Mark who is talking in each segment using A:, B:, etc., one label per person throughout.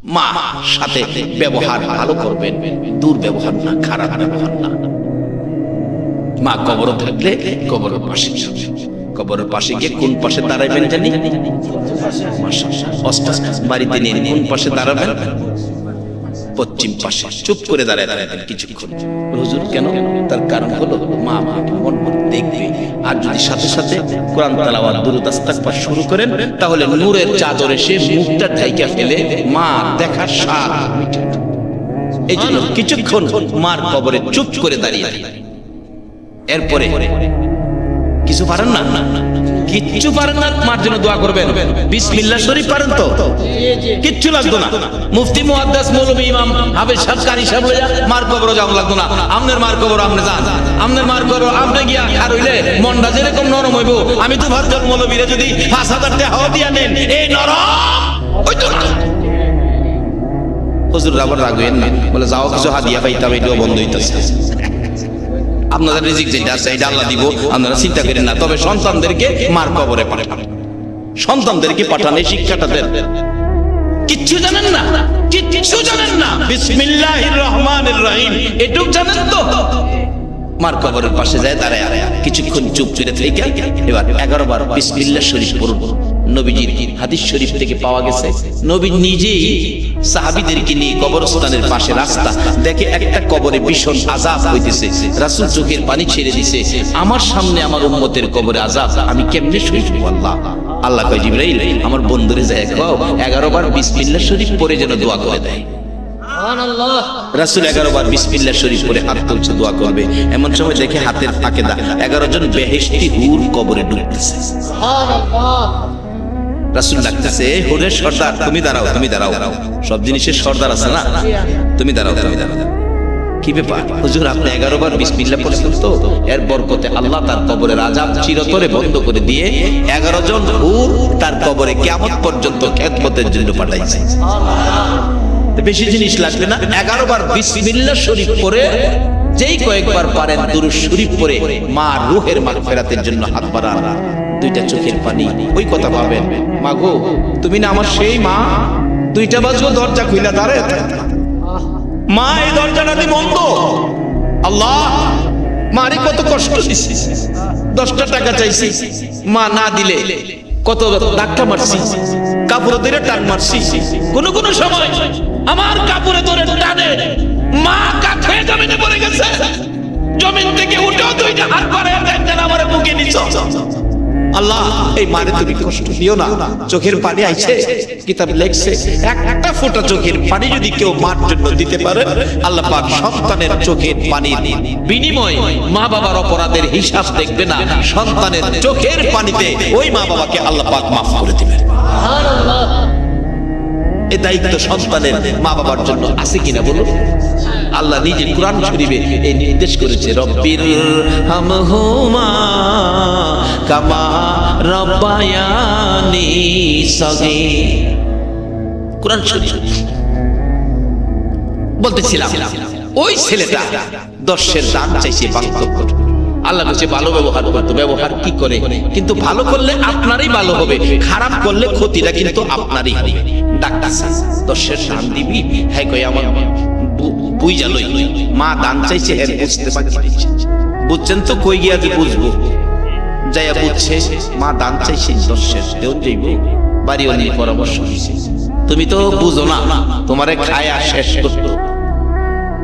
A: মা সাথে ব্যবহার ভালো করবেন, দুর্ব্যবহার না, খারাপ ব্যবহার না। মা কবর থাকলে কবরের পাশে যাবে, কবরের পাশে গিয়ে কোন পাশে দাঁড়াবেন জানি, বাড়িতে নিয়ে কোন পাশে দাঁড়াবেন, পশ্চিম পাশে। চুপ করে দাঁড়ায় দাঁড়াবেন কিছুক্ষণ। হুজুর কেন? তার কারণ হলো মা মন দেখবে। আর যদি সাথে সাথে কোরআন তেলাওয়াত দুরূদ ইস্তিগফার শুরু করেন, তাহলে নূরের চাদর এসে মুখটা ঢাইকা ফেলে মা দেখার স্বাদ মিটে। এই জন্য কিছুক্ষণ মার কবরে চুপ করে দাঁড়িয়ে এরপরে কিছু পারেন না, কিচ্ছু পারেন না, মার জন্য দোয়া করবেন। বিসমিল্লাহ শরীফ পারেন তো? কিচ্ছু লাগতো না। মুফতি মুহাদ্দিস মৌলভী ইমাম হাফেজ সাহেব কারি সাহেব লইয়া মার কবর যাওয়া লাগতো না। আমনের মার কবর আপনি যান, আমনের মার কবর আপনি গিয়া আর হইলে মনটা যেরকম নরম হইব। আমি তো ভাবছি মৌলভীরে যদি ৫,০০০ টাকা দিয়া নেন, এই নরম ওই তো হুজুর আবার রাগ হইেন না, বলে যাও কিছু হাদিয়া পাইতাম, এটাও বন্ধ হইতেছে। আপনাদের রিজিক যেটা আছে এটা আল্লাহ দিব, আপনারা চিন্তা করেন না। তবে সন্তানদেরকে মার কবরে পাঠান, সন্তানদেরকে পাঠান, এই শিক্ষাটা দেন। কিচ্ছু জানেন না, কিচ্ছু জানেন না, বিসমিল্লাহির রহমানির রহিম এটুক জানেন তো? মার কবরের পাশে যায় দাঁড়ায় কিছুক্ষণ চুপ করে থেকে এবার 11 বার বিসমিল্লাহ শরীফ পড়ুন। নবীজির হাদিস শরীফ থেকে পাওয়া গেছে, নবী নিজেই সাহাবীদেরকে নিয়ে কবরস্থানের পাশে রাস্তা দেখে একটা কবরে ভীষণ আযাব হইতেছে। রাসূল চোখের পানি ছেড়ে দিছে, আমার সামনে আমার উম্মতের কবরে আযাব, আমি কেমনে সইব? আল্লাহ আল্লাহ কয় জিবরাইল আমার বন্ধুরে যায় কও 11 বার বিসমিল্লাহ শরীফ পড়ে যেন দোয়া করে দেয়। রাসূল 11 বার বিসমিল্লাহ শরীফ পড়ে হাত তুলছে দোয়া করবে, এমন সময় দেখে হাতের ফাঁকে 11 জন বেহেশতি হুর কবরে ঢুকতেছে। রাসূল ডাকতেছে, হুরের সর্দার তুমি দাঁড়াও, তুমি দাঁড়াও, সব জিনিসের সর্দার আছে না, তুমি দাঁড়াও, তুমি দাঁড়াও। কি ব্যাপার হুজুর, আপনি 11 বার বিসমিল্লাহ পড়ছেন তো, এর বরকতে আল্লাহ তার কবরের আযাব চিরতরে বন্ধ করে দিয়ে 11 জন হুর তার কবরে কিয়ামত পর্যন্ত খেদমতের জন্য পাঠাইছে। বেশি জিনিস লাগবে না, 11 বার বিসমিল্লাহ শরীফ পড়ে যেই কয়েকবার পারেন দুরূদ শরীফ পড়ে মা রূহের মাগফিরাতের জন্য হাত বাড়ান, 2টা চোখের পানি ওই কথা ভাবেন, মা গো তুমি না আমার সেই মা, 2টা বাজলো দরজা খুইলা দাঁড়ায় থাকে, মা এই দরজাটা দি বন্ধ, আল্লাহ মারে কত কষ্ট দিছি, 10টা টাকা চাইছি মা না দিলে, কত ধাক্কা মারছি, কাপড় ধরে টান মারছি, কোন কোন সময় আমার কাপড়ে ধরে টানে মা কাঠ হয়ে জমিনে পড়ে গেছে, জমিন থেকে উঠেও 2টা হাত বাড়ায় দেন আমার বুকে নিছো। আল্লাহ এই মারে তুমি কষ্ট দিও না, চোখের পানি আইছে, কিতাবে লেখছে একটা ফোঁটা চোখের পানি যদি কেউ মার জন্য দিতে পারে, আল্লাহ পাক সন্তানের চোখের পানির বিনিময়ে মা বাবার অপরাধের হিসাব দেখবে না, সন্তানের চোখের পানিতে ওই মা বাবাকে আল্লাহ পাক মাফ করে দিবেন। সুবহানাল্লাহ। এই দায়িত্ব সন্তানের মা বাবার জন্য আছে কিনা বলুন? আল্লাহ নিজে কোরআন শরীফে এই নির্দেশ করেছে, রব্বির হামহুমা কামা রাব্বায়ানি সগীর। কোরআন শরীফ বলতেছিলাম ওই ছেলেটা 10-এর দান চাইছে বাস্তব, আল্লাহ কাছে ভালো ব্যবহার করতে, ব্যবহার কি করে? কিন্তু ভালো করলে আপনারই ভালো হবে, খারাপ করলে ক্ষতিটা কিন্তু আপনারই হবে। ডাক্তার 10-এর দান দিবি, হ্যাঁ কই আমার বুঝ জালই মা দান চাইছে, হ্যাঁ বুঝতে পারছি, বুঝছেন তো? কই গিয়া যে বুঝবো, যাইয়া বুঝছে মা দান চাইছে 10-এর দেও যাইব, বাড়ি অনেক পরামর্শ হয়েছে, তুমি তো বুঝো না, তোমারে খায়া শেষ করতো,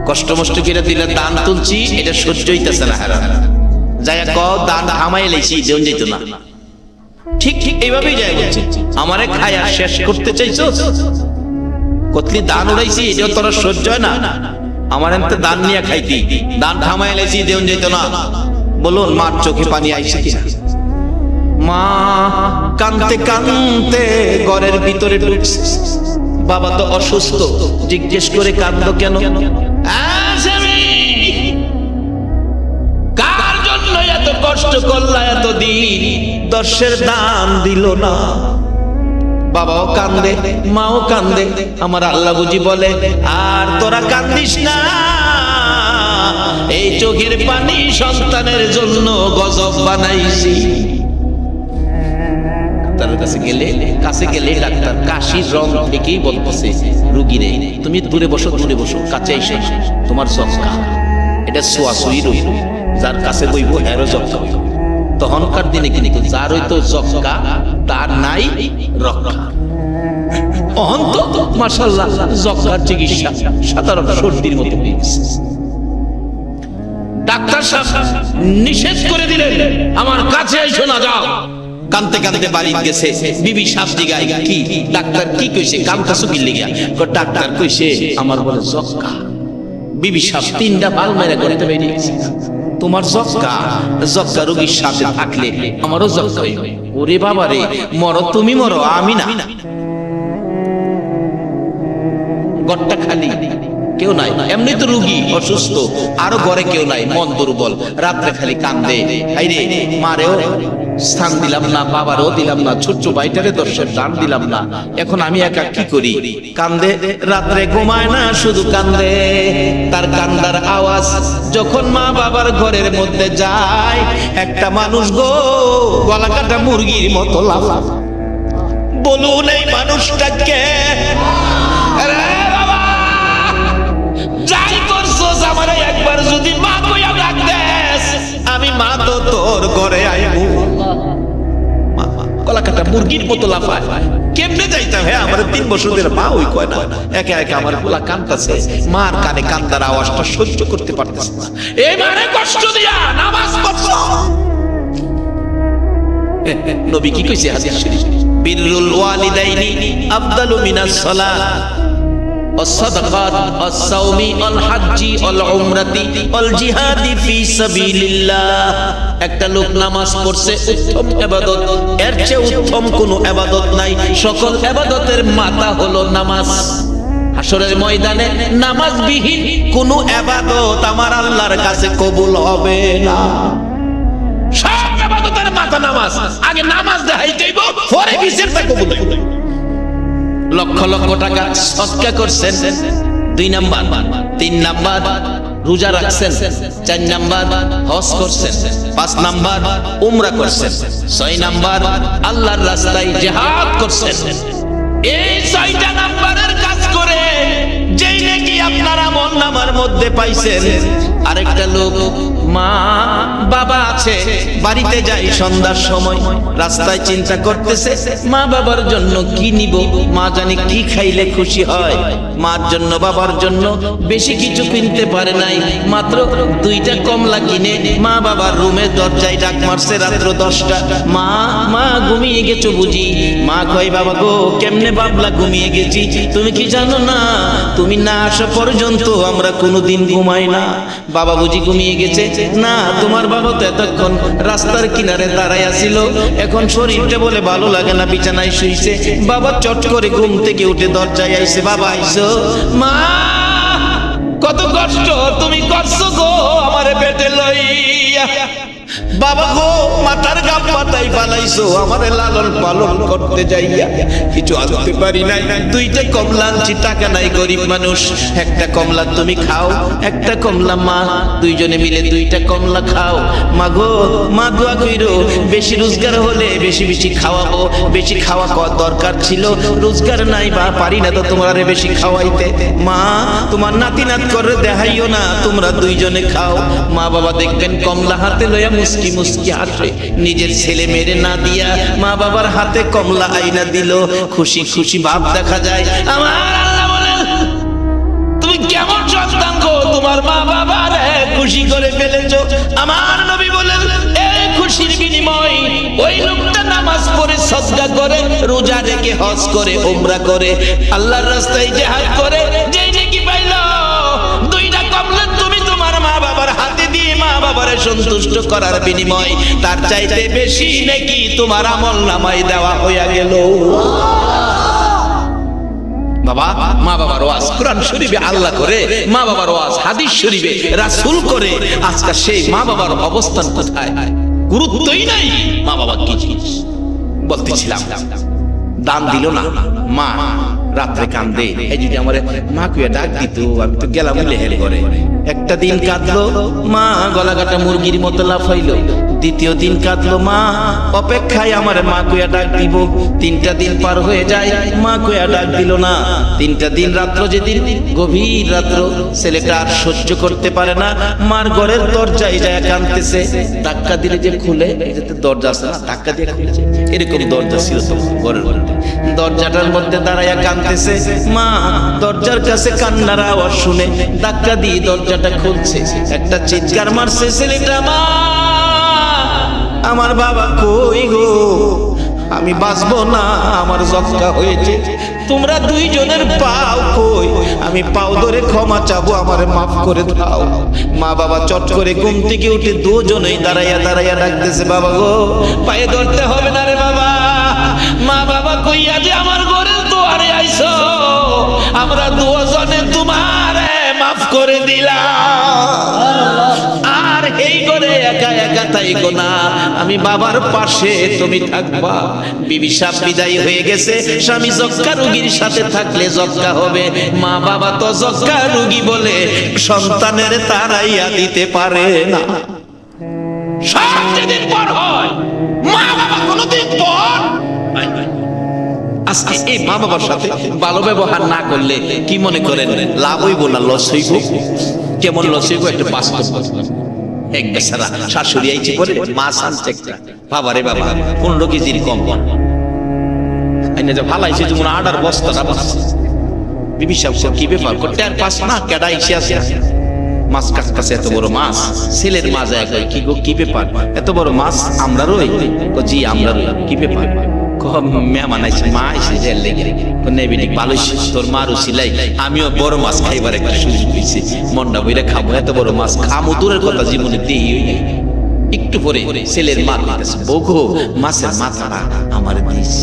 A: কষ্ট মষ্ট করে দিলে দান তুলছি, এটা সহ্য হইতেছে না, হারা যাইয়া ক দান থামাই লাইছি, দেন যেত না। ঠিক ঠিক এইভাবেই যায় বলছে, আমারে খায়া শেষ করতে চাইছো, কতলি দান উড়াইছি, এটাও তোরা সহ্য হয় না, আমার এতে দান নিয়ে খাইতি, দান থামাই লাইছি, দেন যেত না। বলুন মার চোখে পানি আইছে কিনা? মা কানতে কানতে ঘরের ভিতরে ঢুকছে, বাবা তো অসুস্থ, জিজ্ঞেস করে কাঁদলো কেন? কার জন্য এত কষ্ট করলা এতদিন, 10-এর দান দিল না। বাবাও কান্দে, মাও কান্দে, আমার আল্লাহ বুঝি বলে আর তোরা কান্দিস না, এই চোখের পানি সন্তানের জন্য গজব বানাইছি। ডাক্তারের কাছে গেলে ডাক্তার কাশির রং থেকেই বলতেছে রুগীরে তুমি দূরে বসো কাছে এসে তোমার যক্কা, এটা ছোঁয়াছুঁই রোগ, যার কাছে বইব এরও যক্কা। তখনকার দিনে কিন্তু যার হইতো যক্কা তার নাই রক্ষা। অহন্ত মাশাআল্লাহ যক্কার চিকিৎসা সাধারণ সর্দির মতো হয়ে গেছে। ডাক্তার সাহেব নিষেধ করে দিলেন, আমার কাছে এসো না, যাও। কানতে কানতে বাড়ি গেছে, বিবি সাপ দিগাই কি ডাক্তার কি কইছে, কানতাছো কি লিগা? ডাক্তার কইছে আমার বলে যক্কা। বিবি সাপ তিনটা বাল মেরে করতে বেরিয়ে গেছে, তোমার যক্কা রোগীর সাথে থাকলে আমারও যক্কা। ওরে বাবা রে, মরো তুমি মরো, আমি না। ঘরটা খালি, কেউ নাই, এমনি তো রুগী অসুস্থ, আরো ঘরে কেউ নাই, মন দুর্বল, রাত্রে খালি কান্দে। আইরে মারেও স্থান দিলাম না, বাবারও দিলাম না, ছোট্ট ভাইটারে দর্শের দান দিলাম না, এখন আমি একা কি করি? কান্দে, রাত্রে ঘুমায় না, শুধু কান্দে। তার কান্দার আওয়াজ যখন মা বাবার ঘরের মধ্যে যায়, একটা মানুষ গো গলা কাটা মুরগির মতো লাফায়। বলুন এই মানুষটাকে, যাই করছস আমারে একবার যদি মা কইয়া ডাক দেস, আমি মা তো তোর ঘরে আইবো। গলা কাটা মুরগির মতো লাফায়, কেমনে যাইতাম? হ্যাঁ, আমার 3 বছরের মা ওই কয় না, একা একা আমার গলা কাঁদতেছে, মার কানে কান্দার আওয়াজটা সহ্য করতে পারতেছে না। এই মারে কষ্ট দিয়া নামাজ পড়ছো। নবী কি কইছে হাদিস শরীফ? বিররুল ওয়ালিদাইনি আফদালু মিনাস সালাত والصدقات والصوم والحج والعمرة والجهاد في سبيل الله। একটা লোক নামাজ পড়ছে, উত্তম ইবাদত, এর চেয়ে উত্তম কোনো ইবাদত নাই। সকল ইবাদতের মাথা হলো নামাজ। হাসরের ময়দানে নামাজবিহীন কোনো ইবাদত আমার আল্লাহর কাছে কবুল হবে না। সব ইবাদতের মাথা নামাজ, আগে নামাজ দেখাইতেইব, পরে বিচারটা কবুল হবে। লক্ষ লক্ষ টাকা সদকা করছেন, 2 নাম্বার, 3 নাম্বার রোজা রাখছেন, 4 নাম্বার হজ করছেন, 5 নাম্বার উমরা করছেন, 6 নাম্বার আল্লাহর রাস্তায় জিহাদ করছেন। এই 6টা নাম্বারের কাজ করে যেই নাকি আপনার আমল নামার মধ্যে পাইছেন, আরেকটা লোক মা বাবা আছে, বাড়িতে যাই সন্ধ্যার সময়, রাস্তায় চিন্তা করতেছে মা বাবার জন্য কি নিব, মা জানি কি খাইলে খুশি হয়। মার জন্য বাবার জন্য বেশি কিছু কিনতে পারে নাই, মাত্র 2টা কমলা কিনে মা বাবার রুমের দরজায় ডাক মারছে রাত্র 10টা। মা মা ঘুমিয়ে গেছো বুঝি? মা কয় বাবা গো, কেমনে বাবলা ঘুমিয়ে গেছি? তুমি কি জানো না, তুমি না আসা পর্যন্ত আমরা কোনোদিন ঘুমাই না। বাবা বুঝি ঘুমিয়ে গেছে? না, তোমার বাবা তো এতক্ষণ রাস্তার কিনারে দাঁড়ায় আছিল, এখন শরীরটা বলে ভালো লাগে না, বিছানায় শুইছে। বাবা চট করে ঘুম থেকে উঠে দরজায় আইছে, বাবা আইছো? মা কত কষ্ট তুমি করছো গো আমারে পেটে লইয়া। বাবা গো, মাথার গাম মাথায় পালাইছো, আমারে লালন পালন করতে যাইয়া কিছু আনতে পারি নাই। 2টা কমলা আনছি, টাকা নাই, গরিব মানুষ। একটা কমলা তুমি খাও, একটা কমলা মা, 2জনে মিলে 2টা কমলা খাও। মা গো, মা দোয়া কইরো, বেশি রোজগার হলে বেশি বেশি খাওয়াবো। বেশি খাওয়া দরকার ছিল, রোজগার নাই বা পারি না তো তোমারে বেশি খাওয়াইতে। মা তোমার নাতি নাত করে দেখাইও না, তোমরা 2জনে খাও। মা বাবা দেখবেন কমলা হাতে লইয়া মুস্কি মুস্কি হাসে, নিজের ছেলে মেরে না দিয়া মা বাবার হাতে কমলা আইনা দিল, খুশি খুশি ভাব দেখা যায়। আমার আল্লাহ বলেন, তুমি কেমন সন্তান গো, তোমার মা বাবারে খুশি করে ফেলেছো। আমার নবী বলেন, এই খুশির বিনিময় ওই লোকটা নামাজ পড়ে, সদকা করে, রোজা রেখে, হজ করে, উমরা করে, আল্লাহর রাস্তায় জিহাদ করে, যেই নাকি পাইলো 2টা কমলা তুমি তোমার মা বাবার হাতে দিয়ে মা বাবারে সন্তুষ্ট করার বিনিময়, তার চাইতে বেশি নাকি তোমার আমল নামায় দেওয়া হইয়া গেল। বাবা, মা বাবার ওয়াজ কোরআন শরীফে আল্লাহ করে, মা বাবার ওয়াজ হাদিস শরীফে রাসূল করে। আজকে সেই মা বাবার অবস্থান কোথায়? গুরুত্বই নাই। মা বাবা কি জিনিস বলতেছিলাম, দান দিল না মা, রাত্রে কান্দে, এই যদি আমার মা কুয়া ডাক দিত, আমি তো গেলাম লেহের ঘরে। একটা দিন কাঁদলো মা, গলা কাটা মুরগির মতো লাফাইলো। দ্বিতীয় দিন কাঁদলো মা, অপেক্ষায় আমার মা কুয়া ডাক দিব। তিনটা দিন পার হয়ে যায়, মা কুয়া ডাক দিল না। তিনটা দিন রাত্র, যেদিন গভীর রাত্র, ছেলেটা আর সহ্য করতে পারে না, মার ঘরের দরজায় যায় কাঁদতেছে। ধাক্কা দিলে যে খুলে, যেতে দরজা আছে না, ধাক্কা দিয়ে খুলে, এরকম দরজা ছিল তো ঘরের মধ্যে। দরজাটার মধ্যে দাঁড়াইয়া কাঁদতেছে মা। দরজার কাছে কান্নার আওয়াজ শুনে ধাক্কা দিয়ে দরজাটা খুলছে। একটা চিৎকার মারছে ছেলেটা, মা আমার বাবা কই গো, আমি বাঁচবো না, আমার জখা হয়েছে, তোমরা দুইজনের পাও কই, আমি পাও ধরে ক্ষমা চাবো, আমারে মাফ করে দাও। মা বাবা চট করে ঘুম থেকে উঠে দুজনেই দাঁড়াইয়া দাঁড়াইয়া ডাকতেছে, বাবা গো, পায়ে ধরতে হবে না রে বাবা, মা বাবা কইয়া যে আমার ঘরের দুয়ারে আইছো, আমরা দুজনে তোমারে মাফ করে দিলাম। আর এই করে একা একা তাইকো না, আমি বাবার পাশে তুমি থাকবা। বিবি সাহেব বিদায় হয়ে গেছে, স্বামী যক্কা রোগীর সাথে থাকলে যক্কা হবে। মা বাবা তো যক্কা রোগী বলে সন্তানের তারাইয়া দিতে পারে না। সব যেদিন পর হয়, মা বাবা কোনোদিন পর। আজকে এই মা বাবার সাথে ভালো ব্যবহার না করলে কি মনে করেন লাভ হইব না লস হইব? কেমন লস হইব একটা বাস্তব। এক বেচারা শাশুড়ি আইছে পরে মাছ আনছে একটা, বাবা রে বাবা 15 কেজির কম আইনে যে ভালাইছে, যেমন আডার বস্তাটা বসছে। বিবি সাহেব কি ব্যাপার করতে আর পাস না, কেডা আইছে আছে মাছ কাছে, এত বড় মাছ, ছেলের মাছ এক কি গো, কি ব্যাপার এত বড় মাছ? আমরা রই, জি আমরা রই, কি ব্যাপার? মেহমান আইছে, মা আইছে যে লেগে নেবিনি ভালো, তোর মারও সিলাই, আমিও বড় মাছ খাইবার একটা সুযোগ হয়েছে, মনটা বইরা খাবো, এত বড় মাছ খামো দূরের কথা, জীবনে দেই একটু পরে ছেলের মা কইতেছে, বউগো মাছের মাথাটা আমার দিস,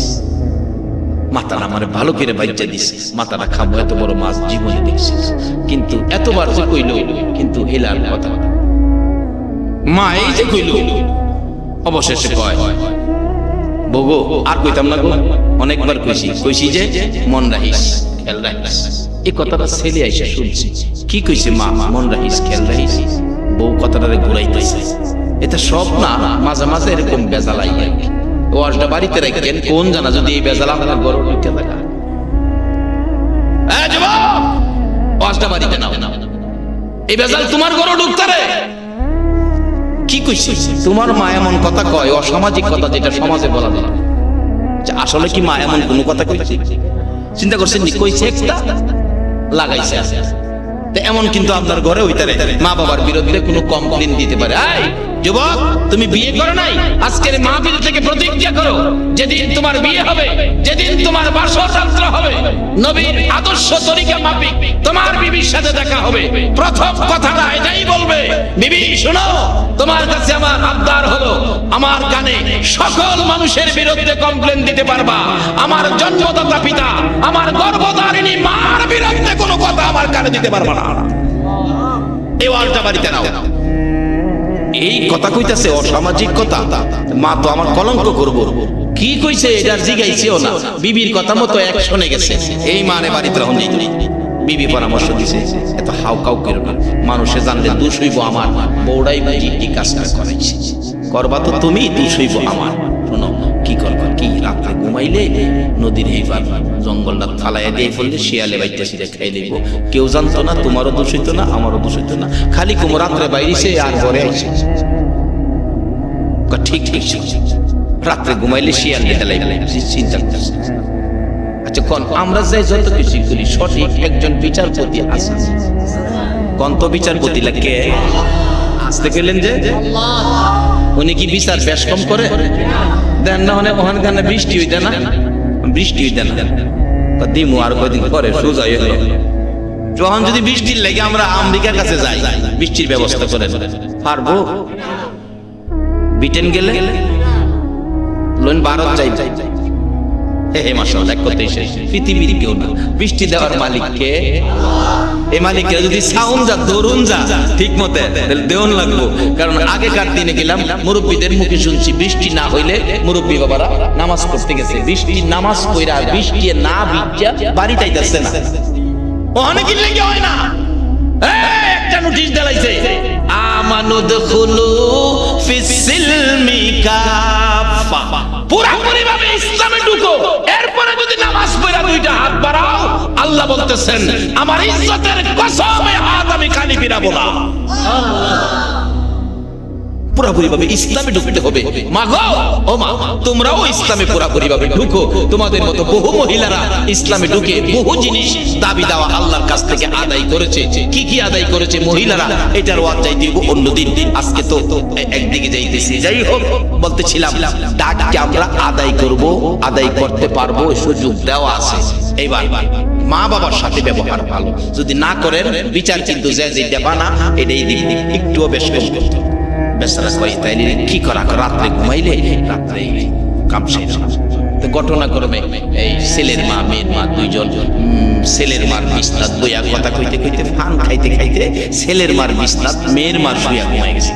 A: মাথাটা আমার ভালো করে বাইজা দিস, মাথাটা খাবো, এত বড় মাছ জীবনে দেখছিস। কিন্তু এতবার যে কইল, কিন্তু এলার কথা মা এই যে কইল, অবশেষে কয়, বউগো আর কইতাম না গো, অনেকবার কইছি যে মন রাখিস, খেয়াল রাখিস। এই কথাটা ছেলে আইসা শুনছি, কি কইছে মা, মন রাখিস, খেয়াল রাখিস। বউ কথাটারে ঘুরাইতেছে, এটা সব না, মাঝে মাঝে এরকম বেজাল আই আর কি। ওয়াজটা বাড়িতে রাখেন, কোন জানা যদি এই বেজাল আপনার গরম ঢুকে থাকা। এই যুবক, ওয়াজটা বাড়িতে নাও, এই বেজাল তোমার গরম ঢুকতে রে। কি কইছে তোমার মা এমন কথা কয়, অসামাজিক কথা যেটা সমাজে বলা যায়। আসলে কি মা এমন কোন কথা কইছে? চিন্তা করছেন নি? কইছে একটা লাগাইছে। এমন কিন্তু আপনার ঘরে হইতারে মা বাবার বিরুদ্ধে কোনো কমপ্লেইন দিতে পারে। এই যুবক, তুমি বিয়ে করো নাই, আজকের মাহফিল থেকে প্রতিজ্ঞা করো, যেদিন তোমার বিয়ে হবে, যেদিন তোমার বাসর যাত্রা হবে, নবীর আদর্শ তরিকা মাফিক তোমার বিবির সাথে দেখা হবে, প্রথম কথাটা এটাই বলবে, বিবি শোনো, তোমার কাছে আমার আবদার হলো, আমার কানে সকল মানুষের বিরুদ্ধে কমপ্লেইন দিতে পারবা, আমার জন্মদাতা পিতা, আমার গর্ভধারিণী মার বিরুদ্ধে কোনো কথা আমার কানে দিতে পারবা না। এই ওয়াজটা বাড়িতে নাও। এই কথা কইতাছে অসামাজিক কথা, মা তো আমার কলঙ্ক করবো। কি কইছে এটা জিগাইছেও না, বিবির কথা মতো এক শুনে গেছে। এই মানে বাড়িতে রাখুন, বিবি পরামর্শ দিছে, এত হাউ কাউ করো না, মানুষে জানলে দোষ হইব আমার, বউড়াই বুঝি কি কাজটা করাইছে, করবা তো তুমি, দোষ হইব আমার। শোনো কি করবা, কি রাত্রে ঘুমাইলে নদীর এইবার জঙ্গলটা থালাইয়া দিয়ে ফেললে শিয়ালে বাইতে সিরে খাই লইব, কেউ জানতো না, তোমারও দোষ হইতো না, আমারও দোষ হইতো না, খালি কুমো রাত্রে বাইরেছে আর ঘরে আইছে। ঠিক ঠিক রাত্রে ঘুমাইলে শিয়ালে হেলাই চিন্তা করছে। আচ্ছা কোন আমরা যাই যত কিছু করি, সঠিক একজন বিচারপতি আছে, কন্ত বিচারপতি লাগে আসতে গেলেন যে উনি কি বিচার বেশ কম করে দেন না? ওখানে বৃষ্টি হইতে না, বৃষ্টি হইতে না, দিমু আর কয়দিন পরে সোজা হয়ে গেল। যখন যদি বৃষ্টির লেগে আমরা আমেরিকার কাছে যাই, বৃষ্টির ব্যবস্থা করে পারবো? ব্রিটেন গেলে লোন ভারত যাই, হে মাশাআল্লাহ, এক কথাই শেষ। পৃথিবীর কেউ না, বৃষ্টি দেওয়ার মালিককে। এই মালিকের যদি সাউন্ড যা ধরুন যা ঠিক মতে দেওয়ান লাগবো। কারণ আগেকার দিনে গেলাম মুরব্বীদের মুখে শুনছি বৃষ্টি না হইলে মুরব্বী বাবারা নামাজ পড়তে গেছে, বৃষ্টি নামাজ পড়া বৃষ্টি না ভিজা বাড়ি তাইতেছে না, অনেকের লেগে হয় না। একটা নোটিশ দেলাইছে, আমানুদখুলু ফিসসিলমি কাফা, পুরোপুরি ভাবে ইসলামে ঢুকো, এরপরে যদি নামাজ পড়া দুইটা হাত বাড়াও, আল্লাহ বলতেছেন আমার ইজ্জতের কসমে হাত আমি খালি ফিরাবো না। পুরোপুরি ভাবে ইসলামে ঢুকতে হবে। মা গো, ও মা, তোমরাও ইসলামে পুরোপুরি ভাবে ঢুকো। তোমাদের মতো বহু মহিলারা ইসলামে ঢুকে বহু জিনিস দাবি দেওয়া আল্লাহর কাছ থেকে আদায় করেছে। কি কি আদায় করেছে মহিলারা, এটার ওয়াজ যাই দিব অন্যদিন। আজকে তো একদিকে যাইতেছি। যাই হোক, বলতেছিলাম ডাককে আমরা আদায় করব, আদায় করতে পারবো, সুযোগ দেওয়া আছে। এইবার মা বাবার সাথে ব্যবহার ভালো, যদি না করেন বিচার কিন্তু যে দেবা না, এটাই একটুও বেশ কম করতে। বেচারা কই তাইলে কি করা, রাত্রে ঘুমাইলে রাত্রে কামছে। তো ঘটনাক্রমে এই ছেলের মা মেয়ের মা দুইজন, ছেলের মার বিছনাত বইয়া কথা কইতে কইতে ফান খাইতে খাইতে ছেলের মার বিছনাত মেয়ের মার শুয়া ঘুমাই গেছে।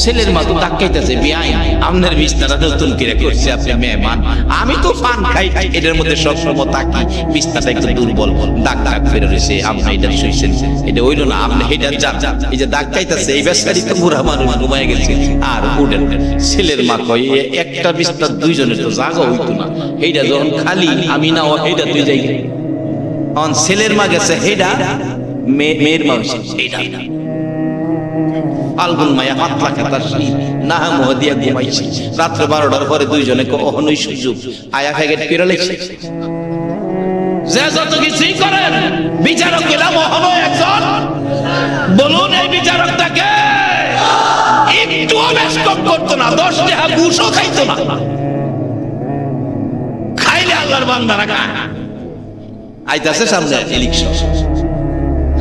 A: ছেলের মা তো ডাকাইতেছে, বিয়াই আপনার বিছনাটা নতুন করে করছে, আপনি মেহমান, আমি তো পান খাই, এটার মধ্যে সব সময় তাকি, বিছনাটা একটু দুর্বল, দাগ দাগ ফেরে রয়েছে, আপনি এটা শুইছেন, এটা হইল না, আপনি এটা যান। এই যে দাগ খাইতেছে, এই বেচারি তো বুড়া মানুষ ঘুমায় গেছে আর উঠেন। ছেলের মা কয় একটা বিছনা দুইজনের তো জায়গা হইতো না, এইটা যখন খালি আমি না এইটা তুই যাই। এখন ছেলের মা গেছে হেডা, মেয়ের মা হয়েছে এইটা। আলগুন মায়া পাতলা খাতার না মহদিয়া ঘুমাইছে। রাত্র 12টার পরে দুইজনে অহনই সুযোগ আয়া ফ্যাগেট করে লেগছে। যে যত কিছুই করেন, বিচারক গেলাম হলো একজন। বলুন এই বিচারকটাকে একটুও বেশকম করতো না, 10 টাকা ঘুষও খাইতো না, খাইলে আল্লাহর বান্দারা খায়। আইতাছে সামনে ইলেকশন।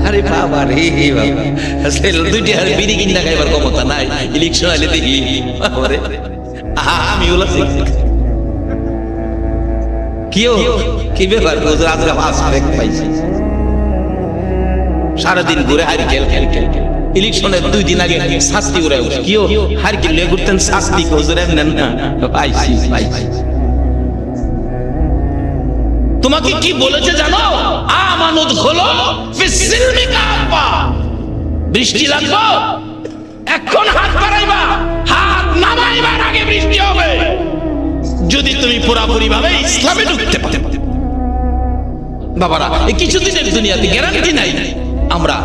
A: আরে বাবা রে বাবা, আসলে দুইটি আর বিড়ি কিনা খাইবার ক্ষমতা নাই, ইলেকশন আইলে দেখি আরে আমি ওলাছি কি ব্যাপার, হুজুর আজকে ফাস্ট ব্রেক পাইছি, সারাদিন ঘুরে হারিকেল ইলেকশনের 2 দিন আগে শাস্তি উড়ে উঠে কিও হারিকেল লয়ে ঘুরতেন, শাস্তি হুজুর এমন না পাইছি। তোমাকে কি বলেছে জানো? আমানুদ হলো ফিসসিলমি কাফা, বৃষ্টি লাগবে এখন হাত বাড়াইবা, হাত নামাইবার আগে বৃষ্টি হবে, যদি তুমি পুরোপুরি ভাবে ইসলামে ঢুকতে পারো। বাবারা, এই কিছুদিনের দুনিয়াতে গ্যারান্টি নাই আমরা